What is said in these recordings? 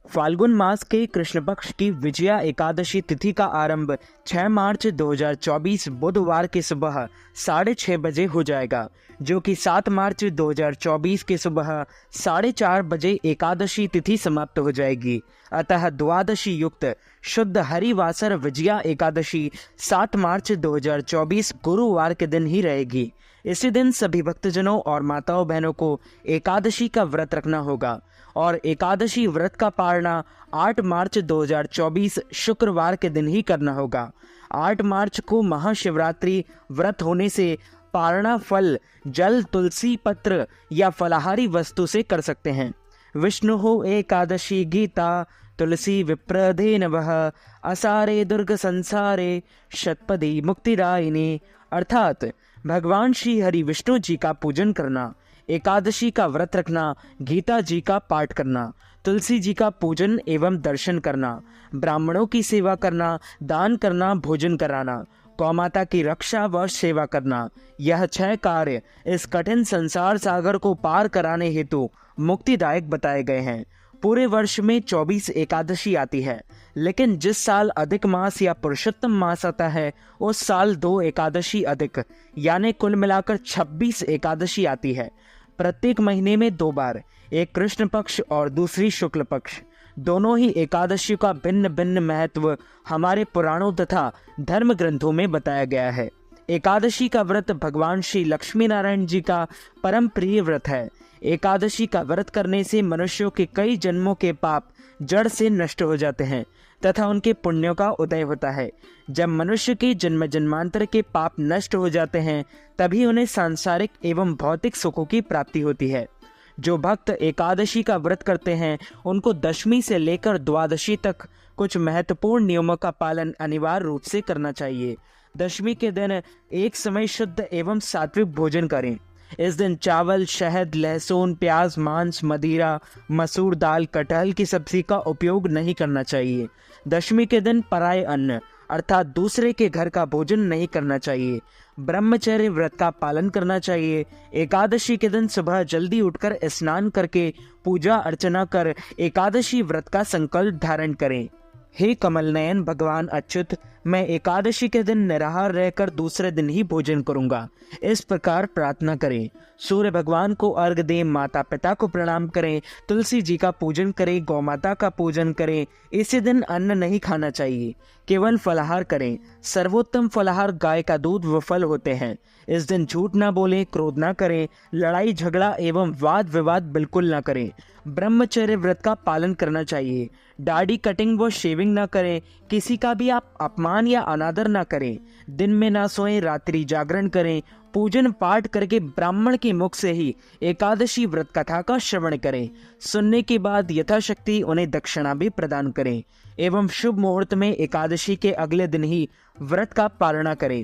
फाल्गुन मास के कृष्ण पक्ष की विजया एकादशी तिथि का आरंभ 6 मार्च 2024 बुधवार के सुबह 6:30 बजे हो जाएगा, जो कि 7 मार्च 2024 के सुबह 4:30 बजे एकादशी तिथि समाप्त हो जाएगी। अतः द्वादशी युक्त शुद्ध हरिवासर विजया एकादशी 7 मार्च 2024 गुरुवार के दिन ही रहेगी। इसी दिन सभी भक्तजनों और माताओं बहनों को एकादशी का व्रत रखना होगा और एकादशी व्रत का पारणा 8 मार्च 2024 शुक्रवार के दिन ही करना होगा। 8 मार्च को महाशिवरात्रि व्रत होने से पारणा फल जल, तुलसी पत्र या फलाहारी वस्तु से कर सकते हैं। विष्णु हो एकादशी गीता तुलसी विप्रदे नवः असारे दुर्ग संसारे शतपदी मुक्तिदायिनी, अर्थात भगवान श्री हरि विष्णु जी का पूजन करना, एकादशी का व्रत रखना, गीता जी का पाठ करना, तुलसी जी का पूजन एवं दर्शन करना, ब्राह्मणों की सेवा करना, दान करना, भोजन कराना, गौमाता की रक्षा व सेवा करना, यह 6 कार्य इस कठिन संसार सागर को पार कराने हेतु मुक्तिदायक बताए गए हैं। पूरे वर्ष में 24 एकादशी आती है, लेकिन जिस साल अधिक मास या पुरुषोत्तम मास आता है उस साल 2 एकादशी अधिक यानी कुल मिलाकर 26 एकादशी आती है। प्रत्येक महीने में 2 बार, एक कृष्ण पक्ष और दूसरी शुक्ल पक्ष। दोनों ही एकादशी का भिन्न भिन्न महत्व हमारे पुराणों तथा धर्म ग्रंथों में बताया गया है। एकादशी का व्रत भगवान श्री लक्ष्मी नारायण जी का परम प्रिय व्रत है। एकादशी का व्रत करने से मनुष्यों के कई जन्मों के पाप जड़ से नष्ट हो जाते हैं तथा उनके पुण्यों का उदय होता है। जब मनुष्य के जन्म जन्मांतर के पाप नष्ट हो जाते हैं तभी उन्हें सांसारिक एवं भौतिक सुखों की प्राप्ति होती है। जो भक्त एकादशी का व्रत करते हैं उनको दशमी से लेकर द्वादशी तक कुछ महत्वपूर्ण नियमों का पालन अनिवार्य रूप से करना चाहिए। दशमी के दिन एक समय शुद्ध एवं सात्विक भोजन करें। इस दिन चावल, शहद, लहसुन, प्याज, मांस, मदिरा, मसूर दाल, कटहल की सब्जी का उपयोग नहीं करना चाहिए। दशमी के दिन पराये अन्न अर्थात दूसरे के घर का भोजन नहीं करना चाहिए। ब्रह्मचर्य व्रत का पालन करना चाहिए। एकादशी के दिन सुबह जल्दी उठकर स्नान करके पूजा अर्चना कर एकादशी व्रत का संकल्प धारण करें। हे कमल नयन भगवान अच्युत, मैं एकादशी के दिन निराहार रहकर दूसरे दिन ही भोजन करूंगा, इस प्रकार प्रार्थना करें। सूर्य भगवान को अर्घ्य दें, माता पिता को प्रणाम करें, तुलसी जी का पूजन करें, गौमाता का पूजन करें। इसी दिन अन्न नहीं खाना चाहिए, केवल फलाहार करें। सर्वोत्तम फलाहार गाय का दूध व फल होते हैं। इस दिन झूठ ना बोलें, क्रोध ना करें, लड़ाई झगड़ा एवं वाद विवाद बिल्कुल ना करें। ब्रह्मचर्य व्रत का पालन करना चाहिए। दाढ़ी कटिंग व शेविंग ना करें। किसी का भी आप अपमान या अनादर ना करें। दिन में ना सोएं, रात्रि जागरण करें। पूजन पाठ करके ब्राह्मण के मुख से ही एकादशी व्रत कथा का श्रवण करें। सुनने के बाद यथाशक्ति उन्हें दक्षिणा भी प्रदान करें एवं शुभ मुहूर्त में एकादशी के अगले दिन ही व्रत का पालना करें।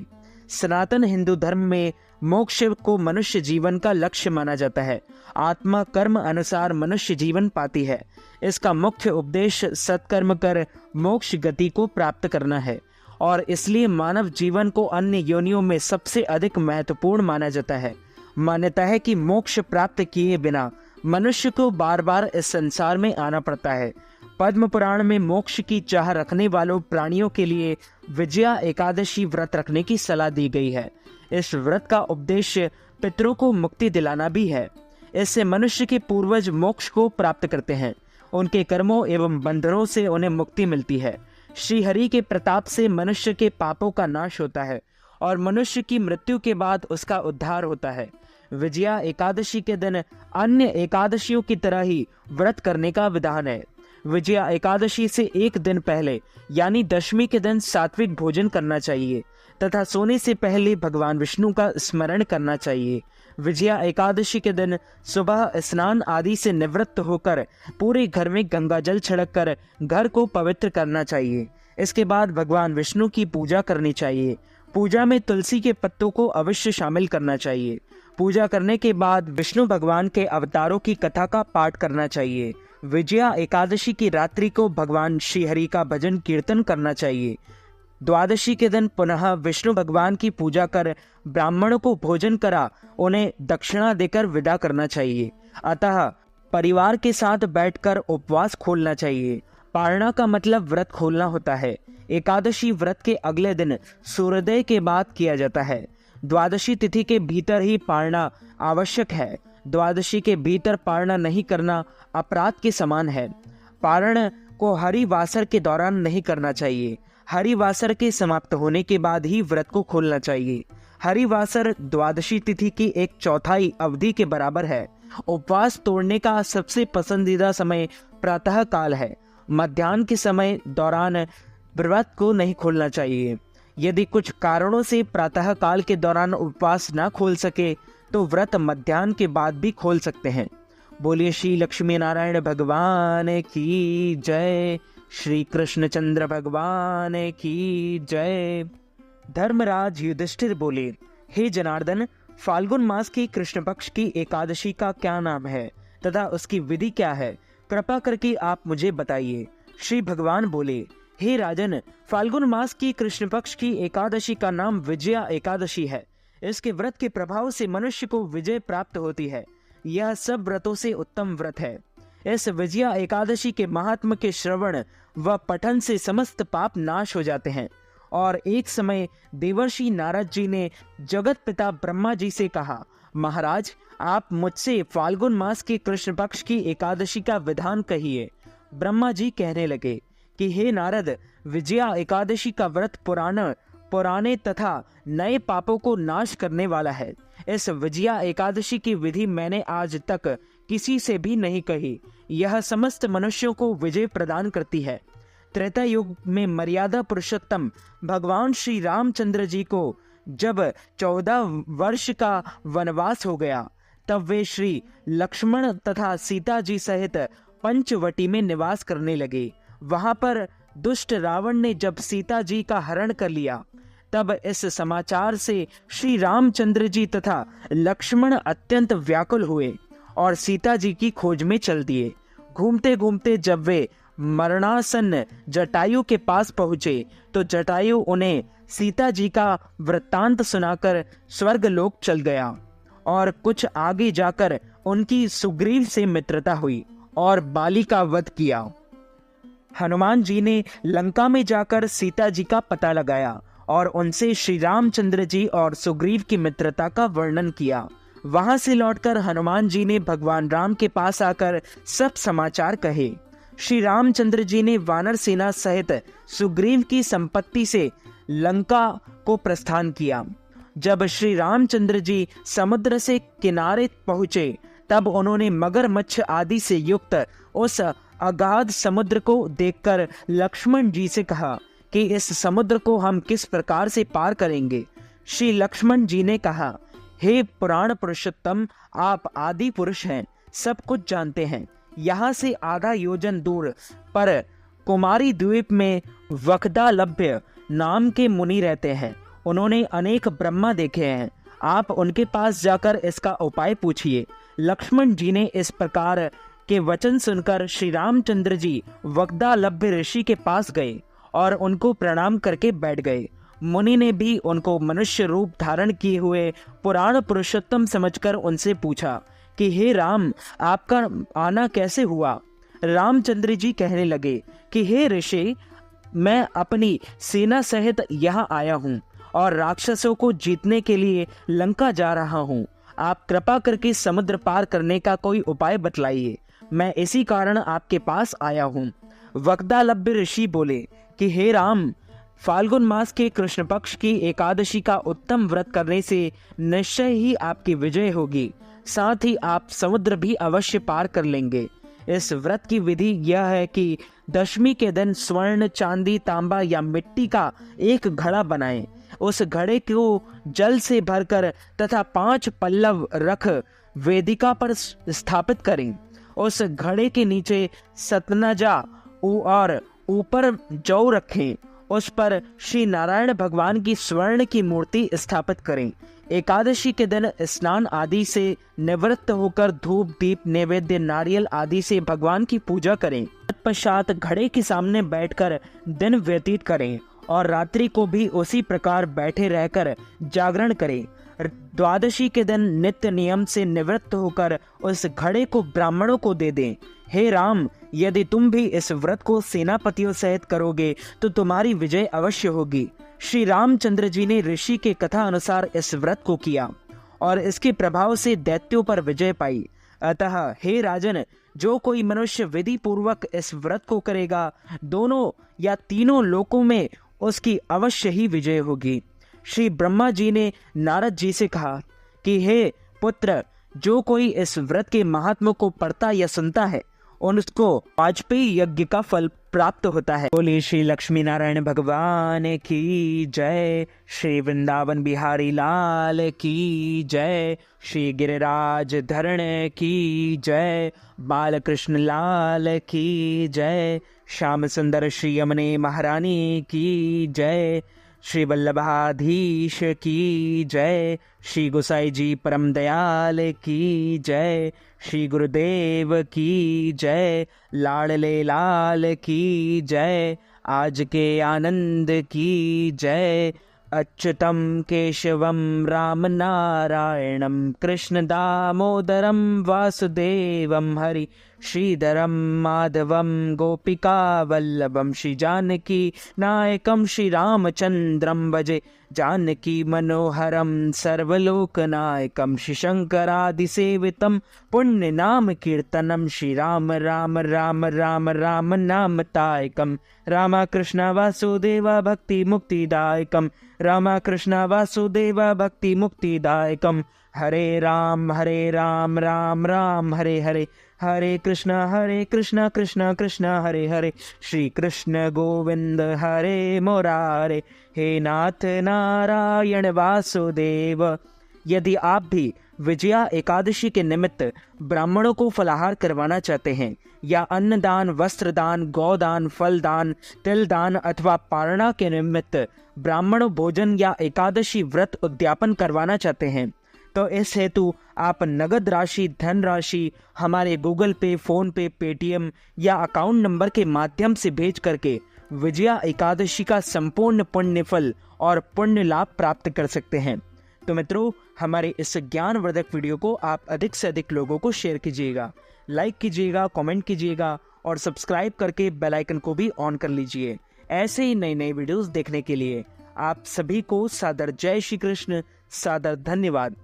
सनातन हिंदू धर्म में मोक्ष को मनुष्य जीवन का लक्ष्य माना जाता है। आत्मा कर्म अनुसार मनुष्य जीवन पाती है। इसका मुख्य उद्देश्य सत्कर्म कर मोक्ष गति को प्राप्त करना है और इसलिए मानव जीवन को अन्य योनियों में सबसे अधिक महत्वपूर्ण माना जाता है। मान्यता है कि मोक्ष प्राप्त किए बिना मनुष्य को बार बार इस संसार में आना पड़ता है। पद्म पुराण में मोक्ष की चाह रखने वालों प्राणियों के लिए विजया एकादशी व्रत रखने की सलाह दी गई है। इस व्रत का उद्देश्य पितरों को मुक्ति दिलाना भी है। इससे मनुष्य के पूर्वज मोक्ष को प्राप्त करते हैं। उनके कर्मों एवं बंधनों से उन्हें मुक्ति मिलती है। श्री हरि के प्रताप से मनुष्य के पापों का नाश होता है और मनुष्य की मृत्यु के बाद उसका उद्धार होता है। विजया एकादशी के दिन अन्य एकादशियों की तरह ही व्रत करने का विधान है। विजया एकादशी से एक दिन पहले यानी दशमी के दिन सात्विक भोजन करना चाहिए तथा सोने से पहले भगवान विष्णु का स्मरण करना चाहिए। विजया एकादशी के दिन सुबह स्नान आदि से निवृत्त होकर पूरे घर में गंगा जल छिड़क कर घर को पवित्र करना चाहिए। इसके बाद भगवान विष्णु की पूजा करनी चाहिए। पूजा में तुलसी के पत्तों को अवश्य शामिल करना चाहिए। पूजा करने के बाद विष्णु भगवान के अवतारों की कथा का पाठ करना चाहिए। विजया एकादशी की रात्रि को भगवान श्री हरि का भजन कीर्तन करना चाहिए। द्वादशी के दिन पुनः विष्णु भगवान की पूजा कर ब्राह्मणों को भोजन करा उन्हें दक्षिणा देकर विदा करना चाहिए। अतः परिवार के साथ बैठकर उपवास खोलना चाहिए। पारणा का मतलब व्रत खोलना होता है। एकादशी व्रत के अगले दिन सूर्योदय के बाद किया जाता है। द्वादशी तिथि के भीतर ही पारणा आवश्यक है। द्वादशी के भीतर पारणा नहीं करना अपराध के समान है। पारण को हरिवासर के दौरान नहीं करना चाहिए। हरिवासर के समाप्त होने के बाद ही व्रत को खोलना चाहिए। हरिवासर द्वादशी तिथि की 1/4 अवधि के बराबर है। उपवास तोड़ने का सबसे पसंदीदा समय प्रातः काल है। मध्याह्न के समय दौरान व्रत को नहीं खोलना चाहिए। यदि कुछ कारणों से प्रातः काल के दौरान उपवास न खोल सके तो व्रत मध्याह्न के बाद भी खोल सकते हैं। बोलिए श्री लक्ष्मी नारायण भगवान की जय। श्री कृष्णचंद्र भगवान की जय। धर्मराज युधिष्ठिर बोले, हे जनार्दन, फाल्गुन मास की कृष्ण पक्ष की एकादशी का क्या नाम है तथा उसकी विधि क्या है? कृपा करके आप मुझे बताइए। श्री भगवान बोले, हे राजन, फाल्गुन मास की कृष्ण पक्ष की एकादशी का नाम विजया एकादशी है। इसके व्रत के प्रभाव से मनुष्य को विजय प्राप्त होती है। यह सब व्रतों से उत्तम व्रत है। इस विजया एकादशी के महात्म के श्रवण व पठन से समस्त पाप नाश हो जाते हैं। और एक समय देवर्षि नारद जी ने जगत पिता ब्रह्मा जी से कहा, महाराज, आप मुझसे फाल्गुन मास के कृष्ण पक्ष की एकादशी का विधान कहिए। ब्रह्मा जी कहने लगे कि हे नारद, विजया एकादशी का व्रत पुराने तथा नए पापों को नाश करने वाला है। इस विजया एकादशी की विधि मैंने आज तक किसी से भी नहीं कही। यह समस्त मनुष्यों को विजय प्रदान करती है। त्रेता युग में मर्यादा पुरुषोत्तम भगवान श्री रामचंद्र जी को जब 14 वर्ष का वनवास हो गया, तब वे श्री लक्ष्मण तथा सीता जी सहित पंचवटी में निवास करने लगे। वहां पर दुष्ट रावण ने जब सीता जी का हरण कर लिया, तब इस समाचार से श्री रामचंद्र जी तथा लक्ष्मण अत्यंत व्याकुल हुए और सीता जी की खोज में चल दिए। घूमते घूमते जब वे मरणासन्न जटायु के पास पहुंचे तो जटायु उन्हें सीता जी का वृत्तांत सुनाकर स्वर्गलोक चल गया। और कुछ आगे जाकर उनकी सुग्रीव से मित्रता हुई और बाली का वध किया। हनुमान जी ने लंका में जाकर सीता जी का पता लगाया और उनसे श्री रामचंद्र जी और सुग्रीव की मित्रता का वर्णन किया। वहां से लौटकर हनुमान जी ने भगवान राम के पास आकर सब समाचार कहे। श्री रामचंद्र जी ने वानर सेना सहित सुग्रीव की संपत्ति से लंका को प्रस्थान किया। जब श्री रामचंद्र जी समुद्र से किनारे पहुंचे, तब उन्होंने मगरमच्छ आदि से युक्त उस अगाध समुद्र को देखकर लक्ष्मण जी से कहा कि इस समुद्र को हम किस प्रकार से पार करेंगे। श्री लक्ष्मण जी ने कहा, हे पुराण पुरुषोत्तम, आप आदि पुरुष हैं, सब कुछ जानते हैं। यहाँ से आधा योजन दूर पर कुमारी द्वीप में वक्दालभ्य नाम के मुनि रहते हैं। उन्होंने अनेक ब्रह्मा देखे हैं। आप उनके पास जाकर इसका उपाय पूछिए। लक्ष्मण जी ने इस प्रकार के वचन सुनकर श्री रामचंद्र जी वक्दालभ्य ऋषि के पास गए और उनको प्रणाम करके बैठ गए। मुनि ने भी उनको मनुष्य रूप धारण किए हुए पुराण पुरुषोत्तम समझकर उनसे पूछा कि हे राम, आपका आना कैसे हुआ? रामचंद्र जी कहने लगे कि हे ऋषि, मैं अपनी सेना सहित यहाँ आया हूँ और राक्षसों को जीतने के लिए लंका जा रहा हूँ। आप कृपा करके समुद्र पार करने का कोई उपाय बतलाइए। मैं इसी कारण आपके पास आया हूँ। वक्दालभ्य ऋषि बोले कि हे राम, फाल्गुन मास के कृष्ण पक्ष की एकादशी का उत्तम व्रत करने से निश्चय ही आपकी विजय होगी। साथ ही आप समुद्र भी अवश्य पार कर लेंगे। इस व्रत की विधि यह है कि दशमी के दिन स्वर्ण, चांदी, तांबा या मिट्टी का एक घड़ा बनाएं। उस घड़े को जल से भरकर तथा 5 पल्लव रख वेदिका पर स्थापित करें। उस घड़े के नीचे सतनजा और ऊपर जौ रखें। उस पर श्री नारायण भगवान की स्वर्ण की मूर्ति स्थापित करें। एकादशी के दिन स्नान आदि से निवृत्त होकर धूप, दीप, नैवेद्य, नारियल आदि से भगवान की पूजा करें। तत्पश्चात घड़े के सामने बैठकर दिन व्यतीत करें और रात्रि को भी उसी प्रकार बैठे रहकर जागरण करें। द्वादशी के दिन नित्य नियम से निवृत्त होकर उस घड़े को ब्राह्मणों को दे दें। हे राम, यदि तुम भी इस व्रत को सेनापतियों सहित करोगे तो तुम्हारी विजय अवश्य होगी। श्री रामचंद्र जी ने ऋषि के कथा अनुसार इस व्रत को किया और इसके प्रभाव से दैत्यों पर विजय पाई। अतः हे राजन, जो कोई मनुष्य विधि पूर्वक इस व्रत को करेगा, दोनों या तीनों लोकों में उसकी अवश्य ही विजय होगी। श्री ब्रह्मा जी ने नारद जी से कहा कि हे पुत्र, जो कोई इस व्रत के महात्म्य को पढ़ता या सुनता है, उसको वाजपेयी यज्ञ का फल प्राप्त होता है। बोले श्री लक्ष्मी नारायण भगवान की जय, श्री वृंदावन बिहारी लाल की जय, श्री गिरिराज धरण की जय, बालकृष्ण लाल की जय, श्याम सुंदर श्री यमुने महारानी की जय, श्री वल्लभाधीश की जय, श्री गोसाई जी परम दयाल की जय, श्री गुरुदेव की जय, लाडले लाल की जय, आज के आनंद की जय। अच्युतम केशवम राम नारायणम कृष्ण दामोदरम वासुदेवम हरि श्रीधरम माधवम गोपिका वल्लभम श्री जानकी नायकम श्री रामचंद्रम भजे जानकी मनोहरम सर्वलोकनायकम श्री शंकरादिसेवितम पुण्य नाम कीर्तनम श्री राम राम राम राम राम नाम तायकम रामा कृष्ण वासुदेवा भक्ति मुक्तिदायकम रामा कृष्ण वासुदेवा भक्ति मुक्तिदायकम हरे राम राम राम हरे हरे, हरे कृष्ण कृष्ण कृष्ण हरे हरे, श्री कृष्ण गोविंद हरे मुरारे, हे नाथ नारायण वासुदेव। यदि आप भी विजया एकादशी के निमित्त ब्राह्मणों को फलाहार करवाना चाहते हैं या अन्नदान, वस्त्रदान, गौदान, फलदान, तिलदान अथवा पारणा के निमित्त ब्राह्मण भोजन या एकादशी व्रत उद्यापन करवाना चाहते हैं, तो इस हेतु आप नगद राशि, धन राशि हमारे गूगल पे, फोन पे, पेटीएम या अकाउंट नंबर के माध्यम से भेज करके विजया एकादशी का संपूर्ण पुण्य फल और पुण्य लाभ प्राप्त कर सकते हैं। तो मित्रों, हमारे इस ज्ञानवर्धक वीडियो को आप अधिक से अधिक लोगों को शेयर कीजिएगा, लाइक कीजिएगा, कमेंट कीजिएगा और सब्सक्राइब करके बेल आइकन को भी ऑन कर लीजिए। ऐसे ही नई नई वीडियोस देखने के लिए आप सभी को सादर जय श्री कृष्ण, सादर धन्यवाद।